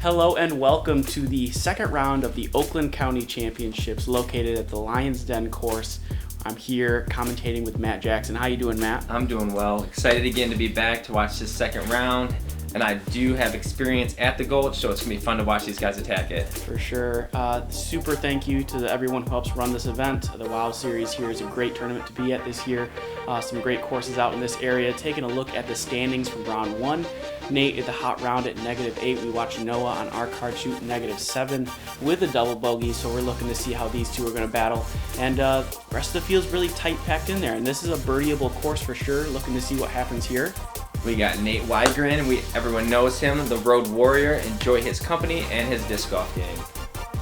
Hello and welcome to the second round of the Oakland County Championships located at the Lion's Den course. I'm here commentating with Matt Jackson. How you doing, Matt? I'm doing well. Excited again to be back to watch this second round. And I do have experience at the Gulch, so it's going to be fun to watch these guys attack it. For sure. Super thank you to everyone who helps run this event. The WOW Series here is a great tournament to be at this year. Some great courses out in this area. Taking a look at the standings from round one. Nate at the hot round at -8. We watched Noah on our card shoot -7 with a double bogey, so we're looking to see how these two are going to battle. And the rest of the field's really tight packed in there. And this is a birdieable course for sure. Looking to see what happens here. We got Nate Wegryn. Everyone knows him, the Road Warrior. Enjoy his company and his disc golf game.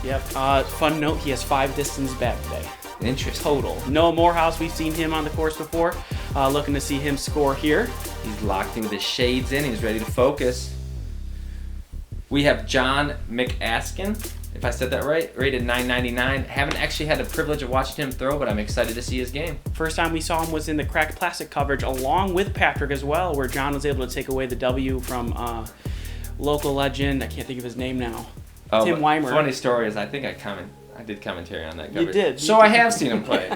Yep. Fun note, he has 5 distance back today. Interesting. Total. Noah Moorehouse, we've seen him on the course before. Looking to see him score here. He's locked in with his shades in. He's ready to focus. We have Burke McAskin, if I said that right, rated 999. Haven't actually had the privilege of watching him throw, but I'm excited to see his game. First time we saw him was in the cracked plastic coverage along with Patrick as well, where John was able to take away the W from local legend. I can't think of his name now. Tim Weimer. Funny story is I did commentary on that coverage. You did. So I have seen him play.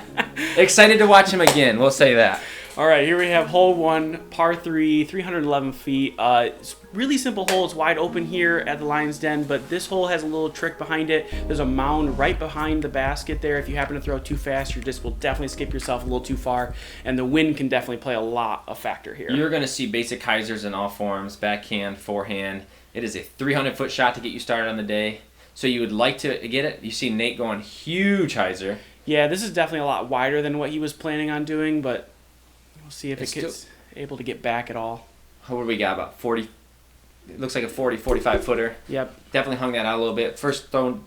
Excited to watch him again. We'll say that. All right, here we have hole 1, par 3, 311 feet. It's really simple hole. It's wide open here at the Lion's Den, but this hole has a little trick behind it. There's a mound right behind the basket there. If you happen to throw too fast, your disc will definitely skip yourself a little too far, and the wind can definitely play a lot of factor here. You're going to see basic hyzers in all forms, backhand, forehand. It is a 300-foot shot to get you started on the day. So you would like to get it. You see Nate going huge hyzer. Yeah, this is definitely a lot wider than what he was planning on doing, but we'll see if it's able to get back at all. What do we got? About 40. It looks like a 40, 45 footer. Yep. Definitely hung that out a little bit. First throw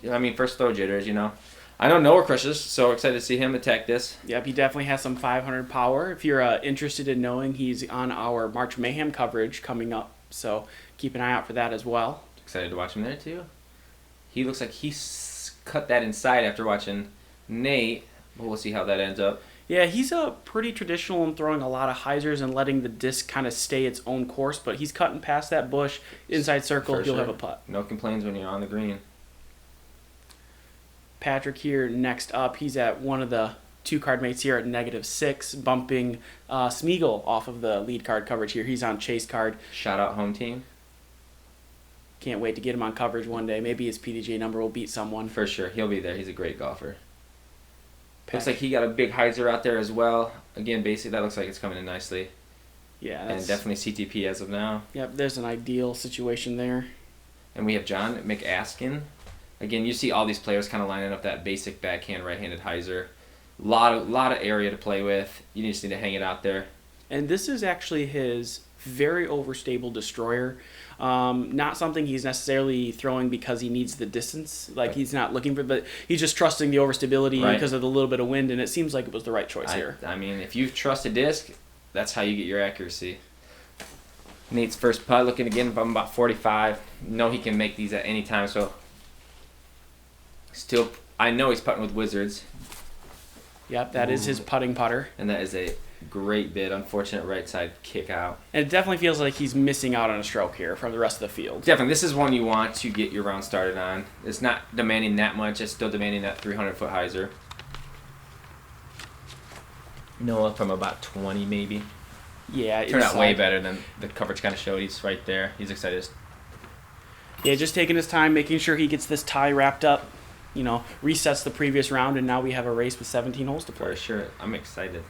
jitters, you know. I know Noah crushes, so excited to see him attack this. Yep, he definitely has some 500 power. If you're interested in knowing, he's on our March Mayhem coverage coming up, so keep an eye out for that as well. Excited to watch him there too. He looks like he's cut that inside after watching Nate, but we'll see how that ends up. Yeah, he's pretty traditional in throwing a lot of hyzers and letting the disc kind of stay its own course, but he's cutting past that bush, inside circle, he'll have a putt. No complaints when you're on the green. Patrick here next up, he's at one of the 2 card mates here at -6, bumping Smeagol off of the lead card coverage here. He's on chase card. Shout out home team. Can't wait to get him on coverage one day. Maybe his PDJ number will beat someone. For sure, he'll be there. He's a great golfer. Looks like he got a big hyzer out there as well. Again, basically, that looks like it's coming in nicely. Yeah, and definitely CTP as of now. Yep, there's an ideal situation there. And we have Burke McAskin. Again, you see all these players kind of lining up that basic backhand right-handed hyzer. Lot of area to play with. You just need to hang it out there. And this is actually his very overstable destroyer. Not something he's necessarily throwing because he needs the distance. Like he's not looking for, but he's just trusting the overstability because of the little bit of wind, and it seems like it was the right choice here. I mean, if you trust a disc, that's how you get your accuracy. Nate's first putt, looking again from about 45. Know he can make these at any time, so still, I know he's putting with Wizards. Yep, that is his putting putter. And that is a great bit. Unfortunate right side kick out. And it definitely feels like he's missing out on a stroke here from the rest of the field. Definitely. This is one you want to get your round started on. It's not demanding that much. It's still demanding that 300-foot hyzer. Noah from about 20 maybe. Yeah. It turned out way better than the coverage kind of showed. He's right there. He's excited. Yeah, just taking his time, making sure he gets this tie wrapped up. You know, resets the previous round, and now we have a race with 17 holes to play. For sure. I'm excited.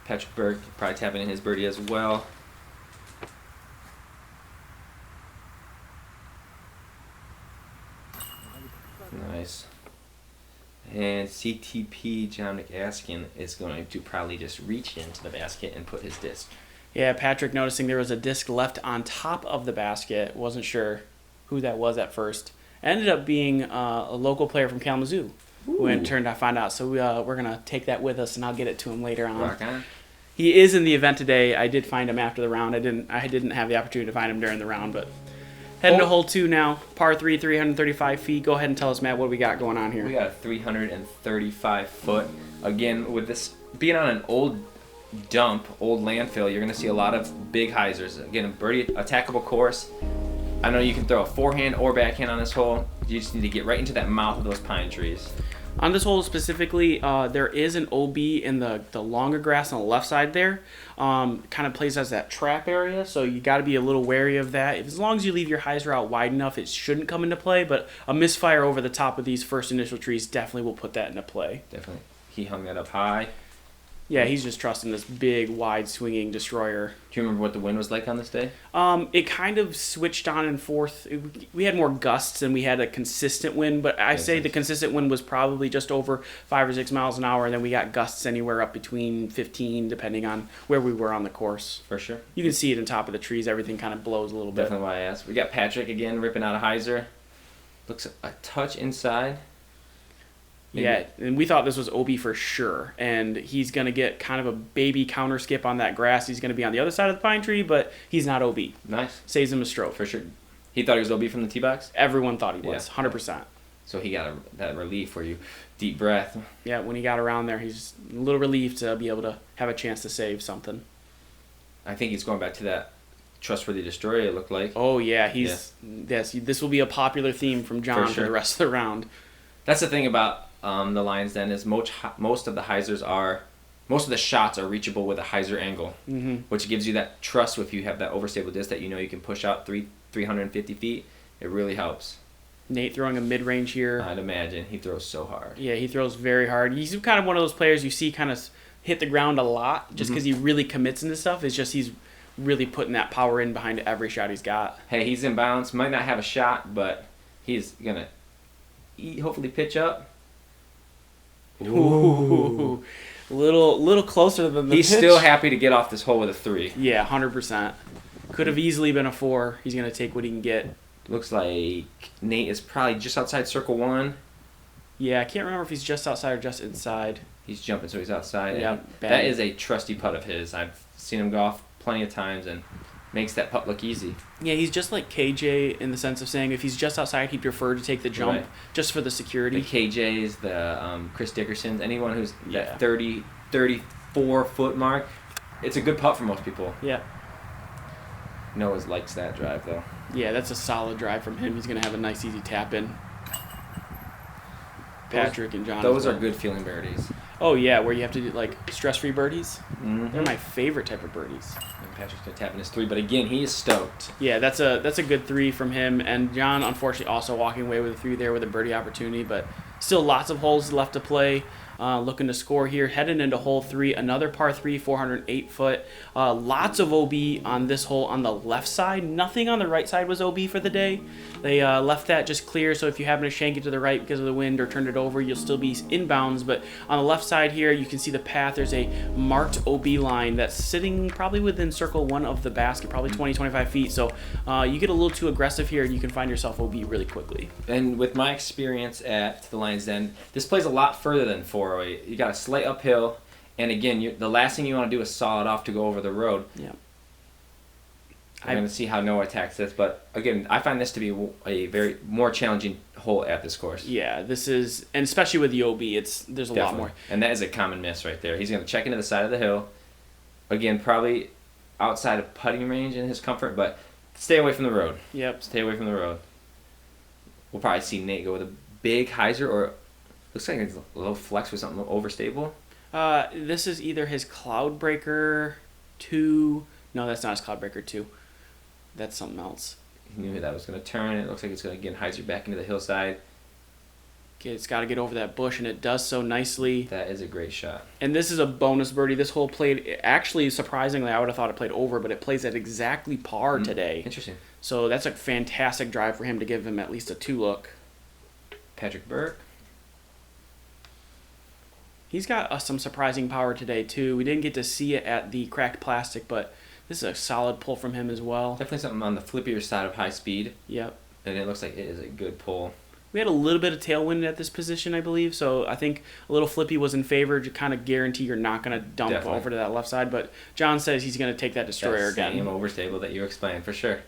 Patrick Burke probably tapping in his birdie as well. Nice. And CTP Burke McAskin is going to probably just reach into the basket and put his disc. Yeah, Patrick noticing there was a disc left on top of the basket. Wasn't sure who that was at first. Ended up being a local player from Kalamazoo. Who in turn I found out. So we're going to take that with us, and I'll get it to him later on. Rock on. He is in the event today. I did find him after the round. I didn't have the opportunity to find him during the round, but heading to hole 2 now. Par 3, 335 feet. Go ahead and tell us, Matt, what we got going on here. We got a 335 foot. Again, with this being on an old dump, old landfill, you're going to see a lot of big hyzers. Again, a birdie attackable course. I know you can throw a forehand or backhand on this hole. You just need to get right into that mouth of those pine trees. On this hole specifically, there is an OB in the longer grass on the left side there. Kind of plays as that trap area, so you got to be a little wary of that. As long as you leave your hyzer out wide enough, it shouldn't come into play, but a misfire over the top of these first initial trees definitely will put that into play. Definitely. He hung that up high. Yeah, he's just trusting this big, wide swinging destroyer. Do you remember what the wind was like on this day? It kind of switched on and forth. We had more gusts than we had a consistent wind, but I say the consistent wind was probably just over 5 or 6 miles an hour, and then we got gusts anywhere up between 15, depending on where we were on the course. For sure. You can see it on top of the trees. Everything kind of blows a little bit. Definitely why I asked. We got Patrick again ripping out a hyzer. Looks a touch inside. Maybe. Yeah, and we thought this was OB for sure, and he's going to get kind of a baby counter skip on that grass. He's going to be on the other side of the pine tree, but he's not OB. Nice. Saves him a stroke. For sure. He thought he was OB from the tee box? Everyone thought he was, 100%. So he got that relief where you deep breath. Yeah, when he got around there, he's a little relieved to be able to have a chance to save something. I think he's going back to that trustworthy destroyer, it looked like. Oh, yeah. Yes, this will be a popular theme from John for the rest of the round. That's the thing about the Lion's Den is most of the shots are reachable with a hyzer angle, which gives you that trust if you have that overstable disc that you know you can push out 350 feet. It really helps. Nate throwing a mid-range here. I'd imagine. He throws so hard. Yeah, he throws very hard. He's kind of one of those players you see kind of hit the ground a lot just because he really commits into stuff. It's just he's really putting that power in behind every shot he's got. Hey, he's in bounds. Might not have a shot, but he's going to hopefully pitch up. Ooh. Little closer than the He's pitch. Still happy to get off this hole with a 3. Yeah, 100%. Could have easily been a 4. He's going to take what he can get. Looks like Nate is probably just outside circle 1. Yeah, I can't remember if he's just outside or just inside. He's jumping, so he's outside. Yeah, that is a trusty putt of his. I've seen him go off plenty of times and makes that putt look easy. Yeah, he's just like KJ in the sense of saying if he's just outside, he'd prefer to take the jump just for the security. The KJs, the Chris Dickersons, anyone who's that 34-foot mark, it's a good putt for most people. Yeah. Noah likes that drive, though. Yeah, that's a solid drive from him. He's going to have a nice, easy tap in. Patrick and John. Those are good feeling birdies. Oh, yeah, where you have to do, like, stress-free birdies. Mm-hmm. They're my favorite type of birdies. And Patrick's going to tap in his 3, but again, he is stoked. Yeah, that's a good 3 from him. And John, unfortunately, also walking away with a 3 there with a birdie opportunity, but still lots of holes left to play. Looking to score here, heading into hole 3, another par 3, 408 foot. Lots of OB on this hole on the left side. Nothing on the right side was OB for the day. They left that just clear, so if you happen to shank it to the right because of the wind or turned it over, you'll still be inbounds. But on the left side here, you can see the path. There's a marked OB line that's sitting probably within circle 1 of the basket, probably 20, 25 feet. So you get a little too aggressive here, and you can find yourself OB really quickly. And with my experience at the Lion's Den, this plays a lot further than 408. You got a slight uphill, and again, the last thing you want to do is saw it off to go over the road. Yeah. I'm going to see how Noah attacks this, but again, I find this to be a very more challenging hole at this course. Yeah, this is, and especially with the OB, there's a lot more. And that is a common miss right there. He's going to check into the side of the hill. Again, probably outside of putting range in his comfort, but stay away from the road. Yep. Stay away from the road. We'll probably see Nate go with a big hyzer, or looks like it's a little flex with something overstable. This is either his Cloudbreaker 2. No, that's not his Cloudbreaker 2. That's something else. He knew that was going to turn. It looks like it's going to get hyzer back into the hillside. Okay, it's got to get over that bush, and it does so nicely. That is a great shot. And this is a bonus birdie. This hole played, actually, surprisingly, I would have thought it played over, but it plays at exactly par today. Interesting. So that's a fantastic drive for him to give him at least a 2-look. Patrick Burke. He's got some surprising power today, too. We didn't get to see it at the cracked plastic, but this is a solid pull from him as well. Definitely something on the flippier side of high speed. Yep. And it looks like it is a good pull. We had a little bit of tailwind at this position, I believe, so I think a little flippy was in favor to kind of guarantee you're not going to dump over to that left side, but John says he's going to take that destroyer again. Same overstable that you explained, for sure.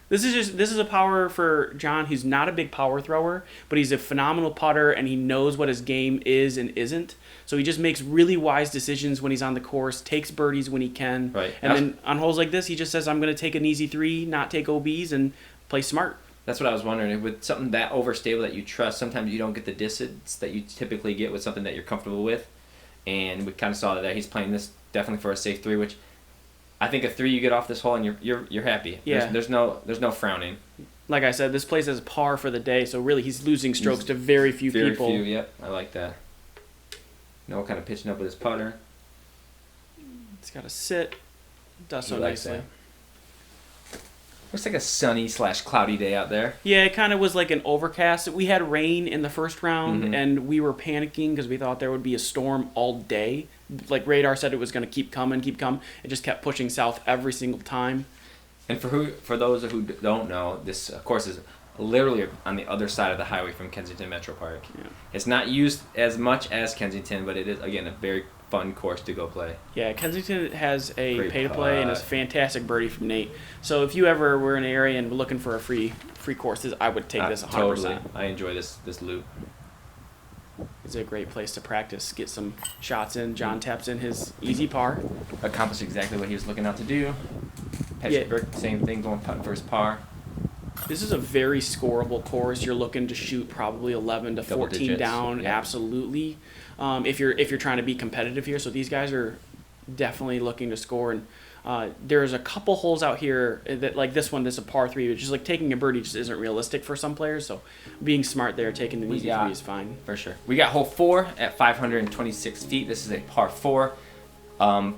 This is a power for John. He's not a big power thrower, but he's a phenomenal putter, and he knows what his game is and isn't. So he just makes really wise decisions when he's on the course, takes birdies when he can. Right. And then on holes like this, he just says, I'm going to take an easy 3, not take OBs, and play smart. That's what I was wondering. With something that overstable that you trust, sometimes you don't get the distance that you typically get with something that you're comfortable with. And we kind of saw that he's playing this definitely for a safe 3, which I think a 3 you get off this hole and you're happy. Yeah. There's no frowning. Like I said, this plays as par for the day, so really he's losing strokes to very few people. Very few, yep. I like that. No kind of pitching up with his putter. It's got to sit. Does so nicely. That. Looks like a sunny / cloudy day out there. Yeah, it kind of was like an overcast. We had rain in the first round, and we were panicking because we thought there would be a storm all day. Like radar said it was going to keep coming. It just kept pushing south every single time. And for those who don't know, this course is literally on the other side of the highway from Kensington Metro Park. Yeah. It's not used as much as Kensington, but it is, again, a very fun course to go play. Yeah, Kensington has a Great pay-to-play and it's fantastic birdie from Nate. So if you ever were in an area and were looking for a free courses, I would take this 100%. Totally. I enjoy this loop. It's a great place to practice, get some shots in. John taps in his easy par. Accomplished exactly what he was looking out to do. Patrick Burke, same thing, going putting for his par. This is a very scoreable course. You're looking to shoot probably 11 to 14 down, yeah. Absolutely. If you're trying to be competitive here, so these guys are definitely looking to score. And there's a couple holes out here that, like this one, this is a par 3, which is like taking a birdie just isn't realistic for some players. So being smart there, taking an easy 3 is fine. For sure. We got hole 4 at 526 feet. This is a par 4.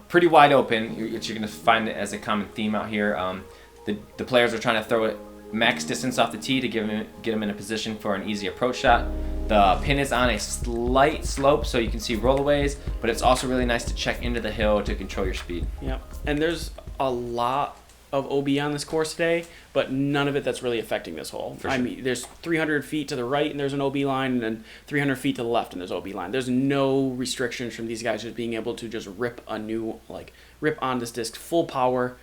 Pretty wide open, which you're going to find as a common theme out here. The players are trying to throw it max distance off the tee to get them in a position for an easy approach shot. The pin is on a slight slope, so you can see rollaways, but it's also really nice to check into the hill to control your speed. Yep, and there's a lot of OB on this course today, but none of it that's really affecting this hole. For sure. I mean, there's 300 feet to the right and there's an OB line, and then 300 feet to the left and there's OB line. There's no restrictions from these guys just being able to just rip on this disc full power.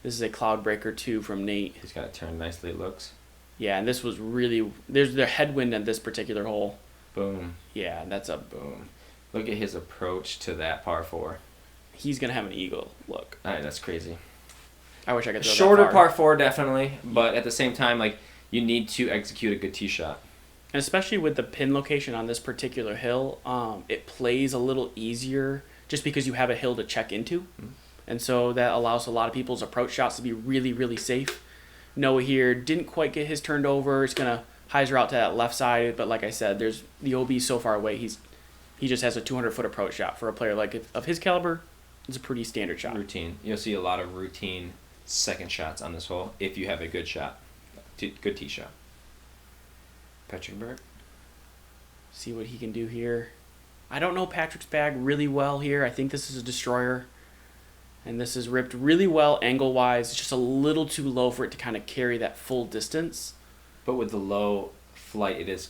This is a Cloud Breaker 2 from Nate. He's got it turned nicely, it looks. Yeah, and this was really, there's the headwind at this particular hole. Boom. Yeah, that's a boom. Look at his approach to that par 4. He's going to have an eagle look. All right, that's crazy. I wish I could throw Shorter that far. par 4, definitely, but at the same time, like, you need to execute a good tee shot. And especially with the pin location on this particular hill, it plays a little easier just because you have a hill to check into. Mm-hmm. And so that allows a lot of people's approach shots to be really, really safe. Noah here didn't quite get his turned over. It's going to hyzer out to that left side. But like I said, there's the OB so far away. He just has a 200-foot approach shot. For a player like of his caliber, it's a pretty standard shot. Routine. You'll see a lot of routine second shots on this hole if you have a good shot. Good tee shot. Patrick Burke. See what he can do here. I don't know Patrick's bag really well here. I think this is a destroyer. And this is ripped really well angle-wise. It's just a little too low for it to kind of carry that full distance. But with the low flight, it is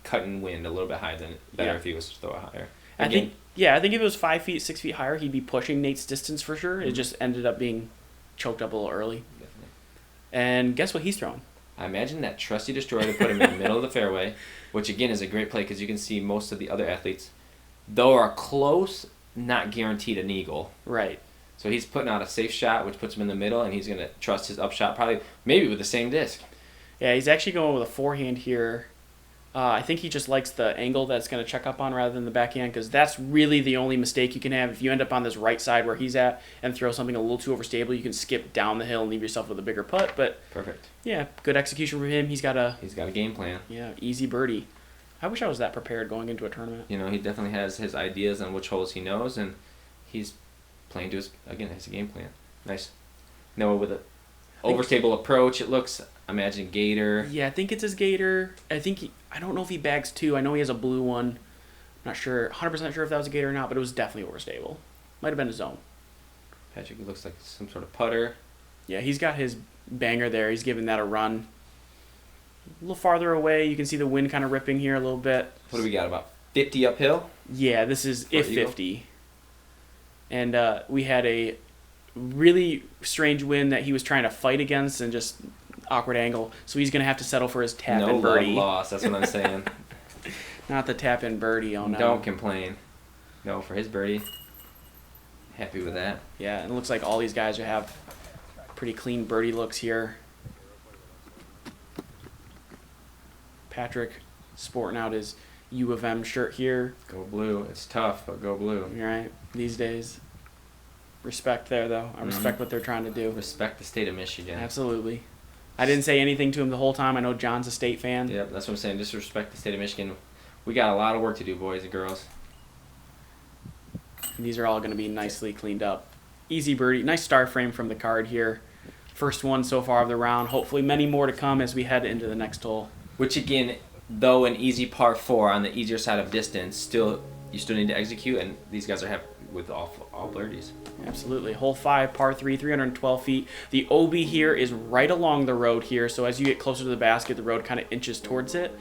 cutting wind a little bit higher than better if he was to throw it higher. I think if it was 5 feet, 6 feet higher, he'd be pushing Nate's distance for sure. Mm-hmm. It just ended up being choked up a little early. Definitely. And guess what he's throwing? I imagine that trusty destroyer to put him in the middle of the fairway, which again is a great play because you can see most of the other athletes, though are close, not guaranteed an eagle. Right. So he's putting out a safe shot, which puts him in the middle, and he's going to trust his upshot, maybe with the same disc. Yeah, he's actually going with a forehand here. I think he just likes the angle that's going to check up on rather than the backhand, because that's really the only mistake you can have. If you end up on this right side where he's at and throw something a little too overstable, you can skip down the hill and leave yourself with a bigger putt. But perfect. Yeah, good execution from him. He's got a game plan. Yeah, easy birdie. I wish I was that prepared going into a tournament. You know, he definitely has his ideas on which holes he knows, and he's playing to his game plan. Nice. Noah with an overstable approach, it looks. Imagine gator. Yeah, I think it's his gator. I don't know if he bags 2. I know he has a blue one. Not sure, 100% sure if that was a gator or not, but it was definitely overstable. Might have been his own. Patrick looks like some sort of putter. Yeah, he's got his banger there. He's giving that a run. A little farther away, you can see the wind kind of ripping here a little bit. What do we got, about 50 uphill? Yeah, this is if 50. And we had a really strange wind that he was trying to fight against and just awkward angle. So he's going to have to settle for his tap and birdie. No loss, that's what I'm saying. Not the tap and birdie, oh no. Don't complain. No, for his birdie. Happy with that. Yeah, and it looks like all these guys have pretty clean birdie looks here. Patrick sporting out his U of M shirt here. Go blue. It's tough, but go blue. You're right. These days. Respect there, though. I respect what they're trying to do. Respect the state of Michigan. Absolutely. I didn't say anything to him the whole time. I know John's a State fan. Yep, that's what I'm saying. Just respect the state of Michigan. We got a lot of work to do, boys and girls. And these are all going to be nicely cleaned up. Easy birdie. Nice star frame from the card here. First one so far of the round. Hopefully many more to come as we head into the next hole. Which, again, though an easy par 4 on the easier side of distance, you still need to execute, and these guys are happy with all birdies. Absolutely. Hole 5, par 3, 312 feet. The OB here is right along the road here, so as you get closer to the basket, the road kind of inches towards it.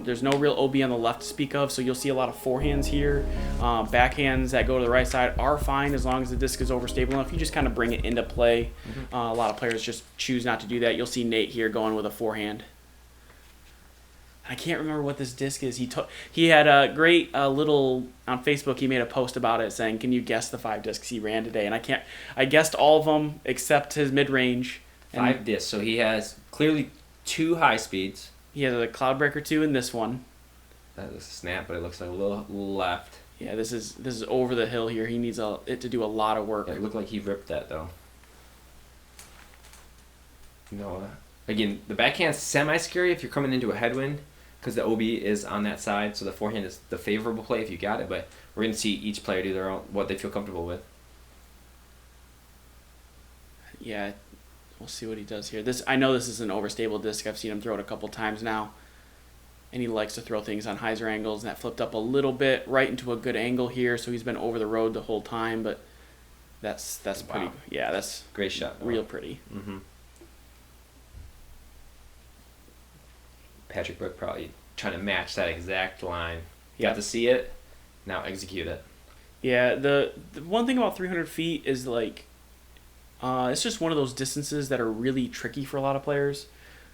There's no real OB on the left to speak of, so you'll see a lot of forehands here. Backhands that go to the right side are fine as long as the disc is overstable enough. You just kind of bring it into play. A lot of players just choose not to do that. You'll see Nate here going with a forehand. I can't remember what this disc is. He had a great little on Facebook. He made a post about it saying, "Can you guess the 5 discs he ran today?" And I guessed all of them except his mid range. 5 discs. So he has clearly 2 high speeds. He has a Cloudbreaker 2 in this one. That is a snap, but it looks like a little left. Yeah, this is over the hill here. He needs it to do a lot of work. Yeah, it looked like he ripped that though. Again, the backhand's semi-scary if you're coming into a headwind, because the OB is on that side, so the forehand is the favorable play if you got it, but we're going to see each player do their own, what they feel comfortable with. Yeah, we'll see what he does here. I know this is an overstable disc. I've seen him throw it a couple times now, and he likes to throw things on hyzer angles, and that flipped up a little bit right into a good angle here, so he's been over the road the whole time, but that's pretty. Wow. Yeah, that's great shot. Real pretty. Mm-hmm. Patrick Burke probably trying to match that exact line. Got to see it, now execute it. Yeah, the one thing about 300 feet is it's just one of those distances that are really tricky for a lot of players.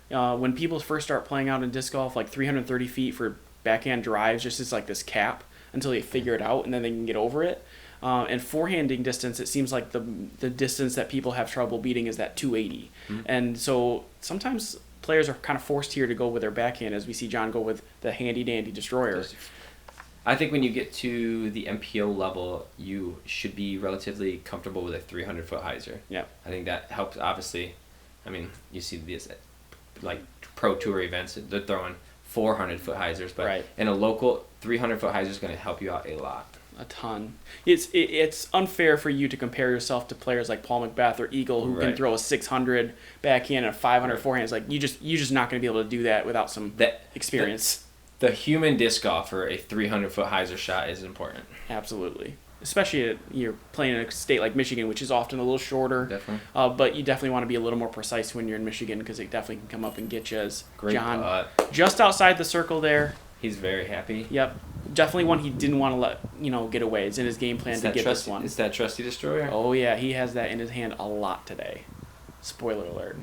When people first start playing out in disc golf, 330 feet for backhand drives just is like this cap until they figure it out, and then they can get over it. And forehanding distance, it seems like the distance that people have trouble beating is that 280. Mm-hmm. And so sometimes players are kind of forced here to go with their backhand, as we see John go with the handy-dandy destroyer. I think when you get to the MPO level, you should be relatively comfortable with a 300-foot hyzer. Yeah. I think that helps, obviously. I mean, you see these, Pro Tour events, they're throwing 400-foot hyzers, but in a local, 300-foot hyzer is going to help you out a lot. A ton. It's unfair for you to compare yourself to players like Paul McBeth or Eagle who can throw a 600 backhand and a 500 forehand. It's like you're just not going to be able to do that without some experience. The human disc golfer, a 300-foot hyzer shot is important. Absolutely. Especially you're playing in a state like Michigan, which is often a little shorter. Definitely. But you definitely want to be a little more precise when you're in Michigan, because it definitely can come up and get you. As Great John, putt. Just outside the circle there. He's very happy. Yep. Definitely one he didn't want to let get away. It's in his game plan to get this one. It's that trusty destroyer. Oh yeah, he has that in his hand a lot today. Spoiler alert.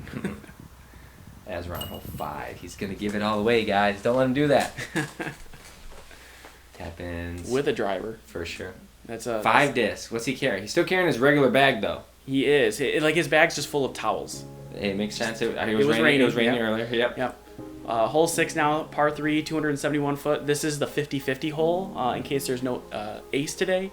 As we're on hole 5, he's gonna give it all away, guys. Don't let him do that. Tap-ins with a driver for sure. That's a 5 discs. What's he carrying? He's still carrying his regular bag though. He is. His bag's just full of towels. It makes sense. It was raining. It was raining earlier. Yep. Hole 6 now, par 3, 271 foot. This is the 50-50 hole in case there's no ace today.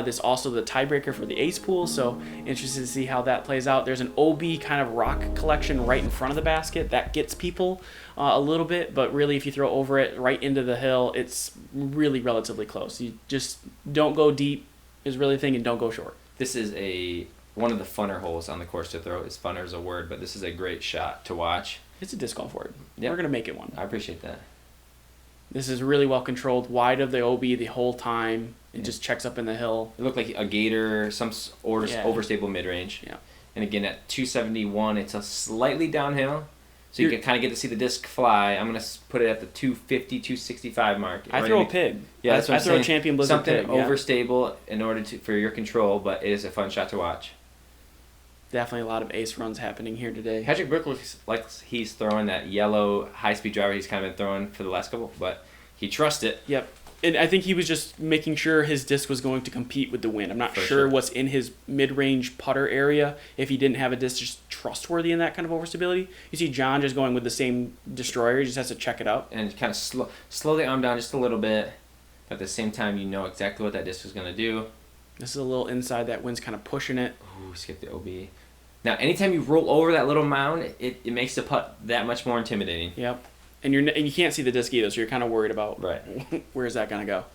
This also the tiebreaker for the ace pool, so interested to see how that plays out. There's an OB kind of rock collection right in front of the basket. That gets people a little bit, but really if you throw over it right into the hill, it's really relatively close. You just don't go deep is really the thing, and don't go short. This is one of the funner holes on the course to throw. Funner is a word, but this is a great shot to watch. It's a disc golf word. Yep. We're going to make it one. I appreciate that. This is really well controlled, wide of the OB the whole time. It just checks up in the hill. It looked like a gator, some overstable mid-range. Yeah. And again, at 271, it's a slightly downhill, so you can kind of get to see the disc fly. I'm going to put it at the 250, 265 mark. I throw a pig. Yeah, that's what I'm saying. I throw a Champion Blizzard pig. Something overstable in order for your control, but it is a fun shot to watch. Definitely a lot of ace runs happening here today. Patrick Burke looks like he's throwing that yellow high-speed driver he's kind of been throwing for the last couple, but he trusts it. Yep. And I think he was just making sure his disc was going to compete with the wind. I'm not For sure sure. what's in his mid-range putter area if he didn't have a disc just trustworthy in that kind of overstability. You see John just going with the same destroyer. He just has to check it out. And kind of slow the arm down just a little bit. But at the same time, you know exactly what that disc is going to do. This is a little inside. That wind's kind of pushing it. Ooh, skip the OB. Now, anytime you roll over that little mound, it makes the putt that much more intimidating. Yep. And you can't see the disc either, so you're kind of worried about Right. where's that going to go.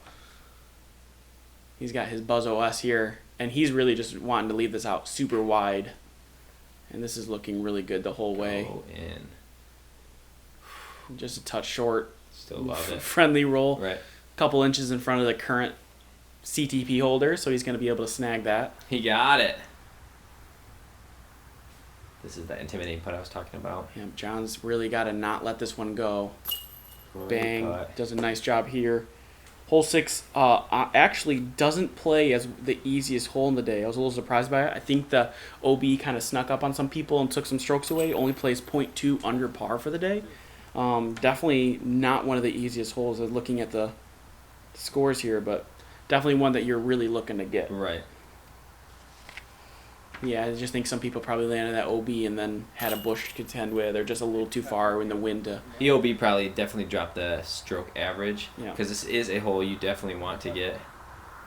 He's got his Buzz OS here, and he's really just wanting to leave this out super wide. And this is looking really good the whole way. Go in. Just a touch short. Still love it. Friendly roll. Right. Couple inches in front of the current CTP holder, so he's going to be able to snag that. He got it. This is that intimidating putt I was talking about. Yeah, John's really got to not let this one go. Great Bang. putt. Does a nice job here. Hole 6 actually doesn't play as the easiest hole in the day. I was a little surprised by it. I think the OB kind of snuck up on some people and took some strokes away. Only plays .2 under par for the day. Definitely not one of the easiest holes looking at the scores here, but definitely one that you're really looking to get. Right. Yeah, I just think some people probably landed that OB and then had a bush to contend with. They're just a little too far in the wind to... EOB probably definitely dropped the stroke average Yeah. because this is a hole you definitely want to get.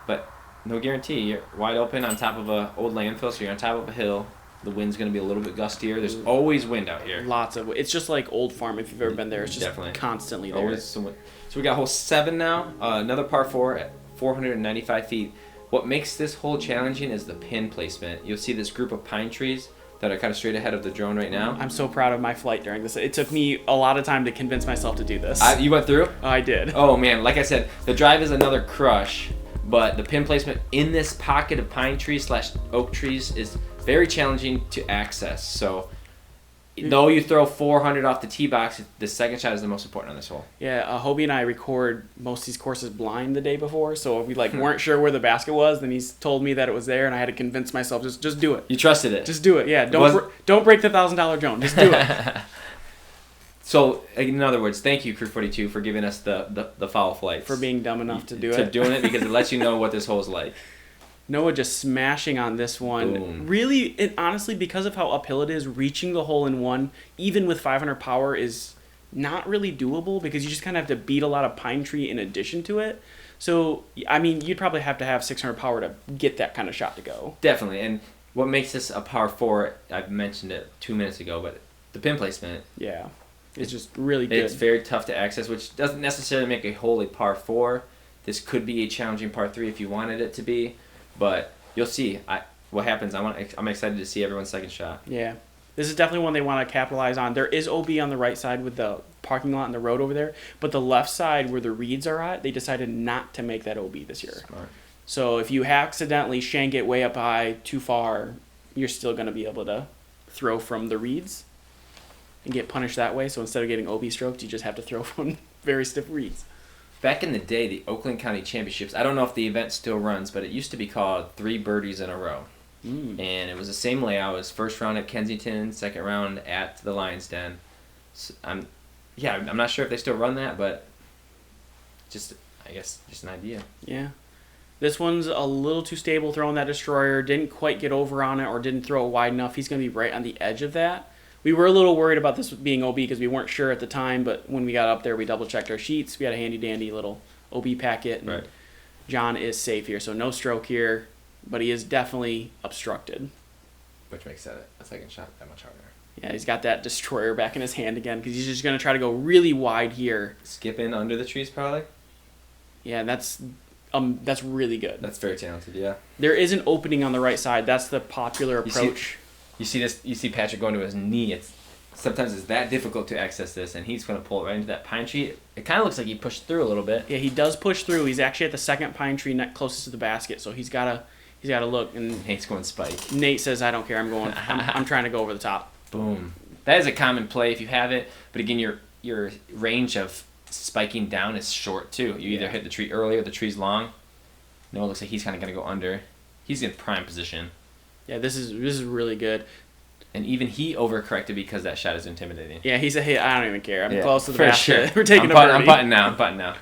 But no guarantee. You're wide open on top of a old landfill, so you're on top of a hill. The wind's going to be a little bit gustier. There's always wind out here. Lots of... It's just like Old Farm, if you've ever been there. It's just Definitely. constantly there. Always some wind. So we got hole 7 now. Another par 4 at 495 feet. What makes this hole challenging is the pin placement. You'll see this group of pine trees that are kind of straight ahead of the drone right now. I'm so proud of my flight during this. It took me a lot of time to convince myself to do this. You went through? I did. Oh man, like I said, the drive is another crush, but the pin placement in this pocket of pine trees / oak trees is very challenging to access. So, though you throw 400 off the tee box, the second shot is the most important on this hole. Yeah, Hobie and I record most of these courses blind the day before, so if we weren't sure where the basket was, then he's told me that it was there, and I had to convince myself just do it. You trusted it. Just do it. Yeah, don't break the $1,000 drone. Just do it. So, in other words, thank you, Crew 42, for giving us the foul flights. For being dumb enough to do To it. doing it because it lets you know what this hole's like. Noah just smashing on this one. Boom. Really, honestly, because of how uphill it is, reaching the hole in one, even with 500 power, is not really doable because you just kind of have to beat a lot of pine tree in addition to it. So, I mean, you'd probably have to have 600 power to get that kind of shot to go. Definitely. And what makes this a par 4, I've mentioned it 2 minutes ago, but the pin placement. Yeah. It's just really good. It's very tough to access, which doesn't necessarily make a hole a par 4. This could be a challenging par 3 if you wanted it to be. But you'll see what happens. I'm excited to see everyone's second shot. Yeah. This is definitely one they want to capitalize on. There is OB on the right side with the parking lot and the road over there. But the left side where the reeds are at, they decided not to make that OB this year. Smart. So if you accidentally shank it way up high too far, you're still going to be able to throw from the reeds and get punished that way. So instead of getting OB stroked, you just have to throw from very stiff reeds. Back in the day, the Oakland County Championships, I don't know if the event still runs, but it used to be called 3 birdies in a row. And it was the same layout. It was first round at Kensington, second round at the Lion's Den. So I'm not sure if they still run that, but I guess just an idea. Yeah. This one's a little too stable throwing that destroyer. Didn't quite get over on it or didn't throw it wide enough. He's going to be right on the edge of that. We were a little worried about this being OB because we weren't sure at the time, but when we got up there, we double-checked our sheets. We had a handy-dandy little OB packet, and Right. John is safe here, so no stroke here, but he is definitely obstructed. Which makes that a second shot that much harder. Yeah, he's got that destroyer back in his hand again because he's just going to try to go really wide here. Skip in under the trees, probably? Yeah, that's really good. That's very talented, yeah. There is an opening on the right side. That's the popular approach. You see Patrick going to his knee. Sometimes it's that difficult to access this, and he's going to pull it right into that pine tree. It kind of looks like he pushed through a little bit. Yeah, he does push through. He's actually at the second pine tree closest to the basket, so he's got to look. And Nate's going spike. Nate says, "I don't care. I'm trying to go over the top." Boom. That is a common play if you have it, but again, your range of spiking down is short too. You either hit the tree early or the tree's long. No, it looks like he's kind of going to go under. He's in prime position. Yeah, this is really good. And even he overcorrected because that shot is intimidating. Yeah, he said, "Hey, I don't even care. I'm Yeah, close to the for basket. sure. We're taking I'm a birdie." I'm putting now.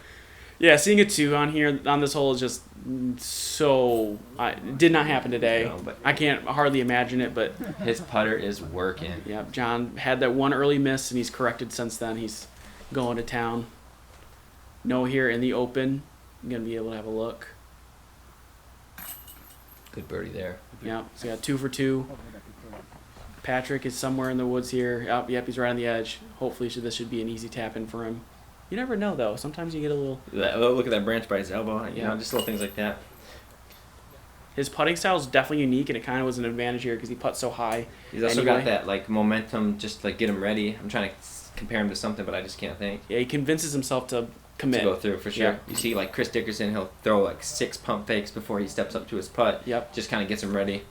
Yeah, seeing a 2 on here on this hole is just so... did not happen today. No, but I can't hardly imagine it, but... His putter is working. Yeah, John had that one early miss, and he's corrected since then. He's going to town. No here in the Open. I'm going to be able to have a look. Good birdie there. Yeah, so he got 2 for 2. Patrick is somewhere in the woods here. Oh, yep, he's right on the edge. Hopefully this should be an easy tap in for him. You never know, though. Sometimes you get a little... Look at that branch by his elbow. You know, just little things like that. His putting style is definitely unique, and it kind of was an advantage here because he putts so high. He's also got that like momentum, just like get him ready. I'm trying to compare him to something, but I just can't think. Yeah, he convinces himself to commit. To go through, for sure. Yeah. You see, like Chris Dickerson, he'll throw like 6 pump fakes before he steps up to his putt. Yep. Just kind of gets him ready.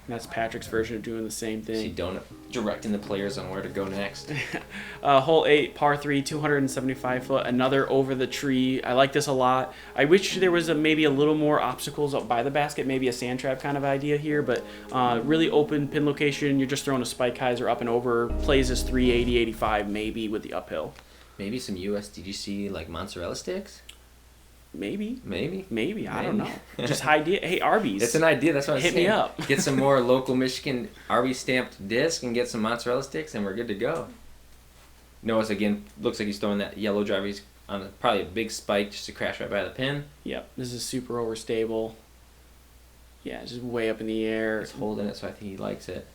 And that's Patrick's version of doing the same thing. See Donut directing the players on where to go next. Hole 8, par 3, 275 foot, another over the tree. I like this a lot. I wish there was maybe a little more obstacles up by the basket, maybe a sand trap kind of idea here, but really open pin location. You're just throwing a spike hyzer up and over. Plays this 380, 85 maybe with the uphill. Maybe some USDGC like mozzarella sticks? Maybe. Maybe. I don't know. Just idea. Hey, Arby's. It's an idea. That's what I'm saying. Hit me up. Get some more local Michigan Arby's stamped disc and get some mozzarella sticks, and we're good to go. Notice again, looks like he's throwing that yellow driver. He's on probably a big spike just to crash right by the pin. Yep. This is super overstable. Yeah, just way up in the air. He's holding it, so I think he likes it.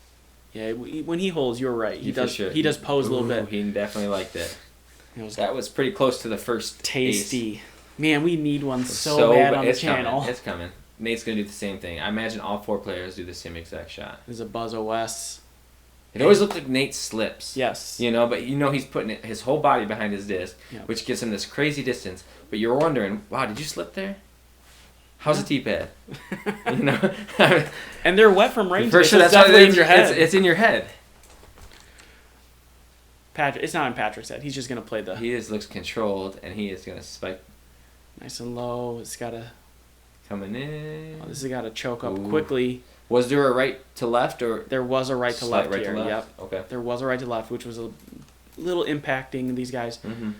Yeah, when he holds, you're right. He does. Sure. He does pose a little bit. He definitely liked it. That was pretty close to the first tasty. ace. Man, we need one so bad on the channel. It's coming. Nate's going to do the same thing. I imagine all 4 players do the same exact shot. There's a Buzz OS. It always looked like Nate slips. Yes. You know, but he's putting his whole body behind his disc, which gives him this crazy distance. But you're wondering, wow, did you slip there? How's the T-pad? You know? And they're wet from rain. For sure, that's definitely in your head. It's in your head. Patrick, it's not in Patrick's head. He's just going to play the... He looks controlled, and he is going to spike. Nice and low. It's got to... Coming in. Oh, this has got to choke up quickly. Was there a right to left or? There was a right to left right here. To left? Yep. Okay. There was a right to left, which was a little impacting these guys. Mm-hmm.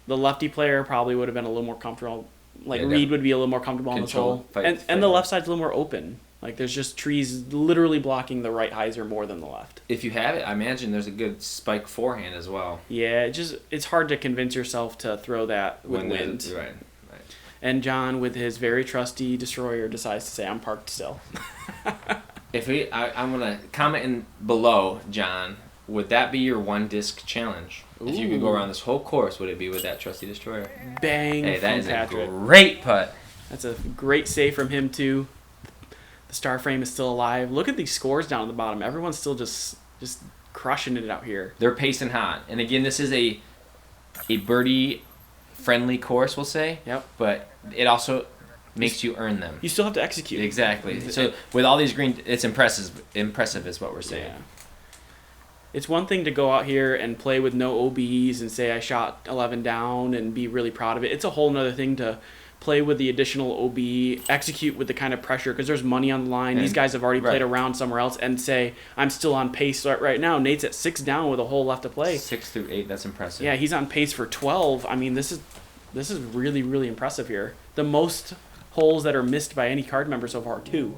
The lefty player probably would have been a little more comfortable. Reed would be a little more comfortable on this hole. And the left side's a little more open. Like, there's just trees literally blocking the right hyzer more than the left. If you have it, I imagine there's a good spike forehand as well. Yeah, it's hard to convince yourself to throw that with wind. Right. And John, with his very trusty destroyer, decides to say, I'm parked still. I'm going to comment in below, John, would that be your 1-disc challenge? Ooh. If you could go around this whole course, would it be with that trusty destroyer? Bang. Hey, that is Patrick. A great putt. That's a great save from him, too. The star frame is still alive. Look at these scores down at the bottom. Everyone's still just crushing it out here. They're pacing hot. And again, this is a birdie-friendly course, we'll say. Yep. But it also makes you earn them. You still have to execute. Exactly. So with all these green, it's impressive is what we're saying. Yeah. It's one thing to go out here and play with no OBs and say I shot 11 down and be really proud of it. It's a whole nother thing to play with the additional OB, execute with the kind of pressure, because there's money on the line. These guys have already played around somewhere else, and say, I'm still on pace right now. Nate's at 6 down with a hole left to play. 6 through 8, that's impressive. Yeah, he's on pace for 12. I mean, this is really, really impressive here. The most holes that are missed by any card member so far, 2.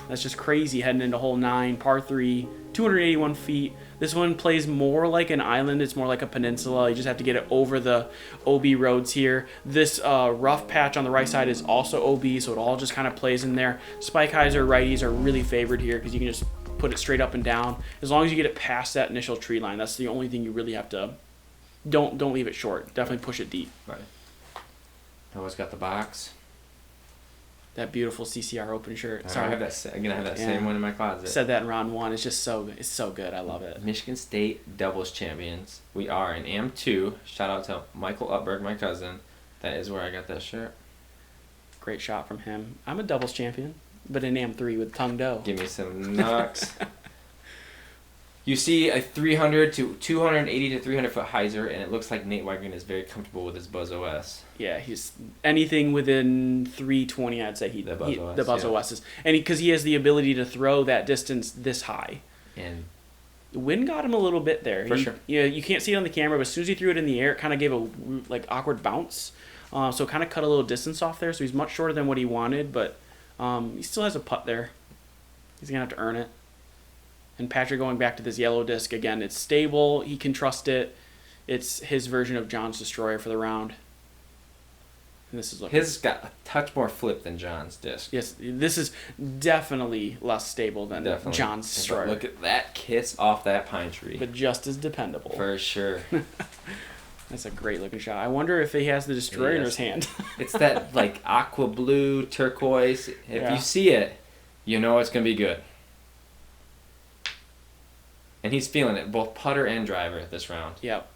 That's just crazy heading into hole 9, par 3, 281 feet. This one plays more like an island. It's more like a peninsula. You just have to get it over the OB roads here. This rough patch on the right side is also OB, so it all just kind of plays in there. Spike hyzer righties are really favored here because you can just put it straight up and down. As long as you get it past that initial tree line, that's the only thing you really have to... Don't leave it short. Definitely push it deep. Right. Always got the box. That beautiful CCR Open shirt. Sorry, I'm gonna have that same one in my closet. Said that in round 1. It's just so good. I love it. Michigan State doubles champions. We are in AM2. Shout out to Michael Upberg, my cousin. That is where I got that shirt. Great shot from him. I'm a doubles champion, but in AM3 with Tung Do. Give me some knocks. You see a 300 to 280 to 300 foot hyzer, and it looks like Nate Wegryn is very comfortable with his Buzz OS. Yeah, he's anything within 320, I'd say the Buzz OS is, and because he has the ability to throw that distance this high. And The wind got him a little bit there. For sure. Yeah, you can't see it on the camera, but as soon as he threw it in the air, it kind of gave a like awkward bounce. So it kind of cut a little distance off there. So he's much shorter than what he wanted, but he still has a putt there. He's gonna have to earn it. And Patrick going back to this yellow disc again. It's stable. He can trust it. It's his version of John's Destroyer for the round. And this is looking. His got a touch more flip than John's disc. Yes, this is definitely less stable than John's Destroyer. Look at that kiss off that pine tree. But just as dependable. For sure. That's a great looking shot. I wonder if he has the Destroyer in his hand. It's that like aqua blue, turquoise. If you see it, you know it's going to be good. And he's feeling it, both putter and driver this round. Yep.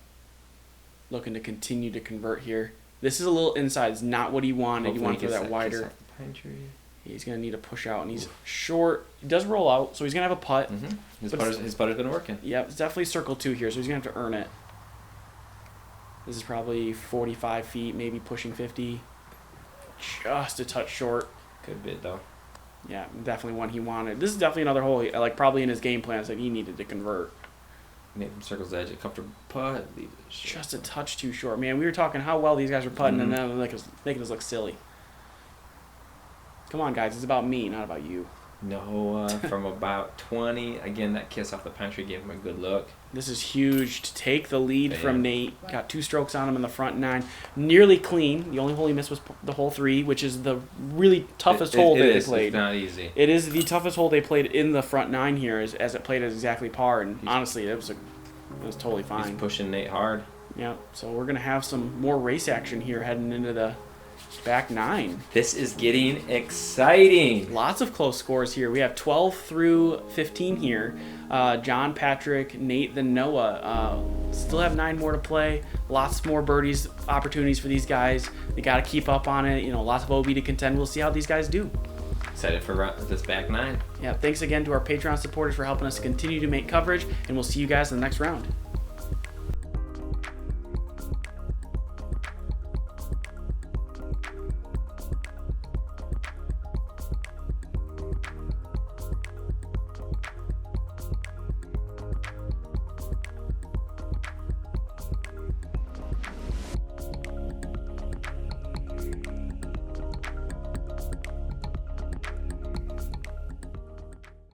Looking to continue to convert here. This is a little inside. It's not what he wanted. He wanted to throw that wider. Pine tree. He's going to need a push out, and he's short. He does roll out, so he's going to have a putt. Mm-hmm. His putter's been working. Yeah, it's definitely circle 2 here, so he's going to have to earn it. This is probably 45 feet, maybe pushing 50. Just a touch short. Good bit, though. Yeah, definitely one he wanted. This is definitely another hole, like probably in his game plan, that he needed to convert. Made him circles the edge, a comfortable putt. Leave it just a touch too short. Man, we were talking how well these guys were putting, and then making us look silly. Come on, guys. It's about me, not about you. Noah from about 20. Again, that kiss off the pine tree gave him a good look. This is huge to take the lead from Nate. Got 2 strokes on him in the front 9. Nearly clean. The only hole he missed was the hole 3, which is the really toughest hole that they played. It's not easy. It is the toughest hole they played in the front 9 here, as it played at exactly par. And honestly, it was totally fine. He's pushing Nate hard. Yeah, so we're going to have some more race action here heading into the back 9. This is getting exciting. Lots of close scores here. We have 12 through 15 here. John, Patrick, Nate, then Noah. Still have 9 more to play. Lots more birdies opportunities for these guys. They got to keep up on it. Lots of OB to contend. We'll see how these guys do. Excited for this back 9. Yeah, thanks again to our Patreon supporters for helping us continue to make coverage, and we'll see you guys in the next round.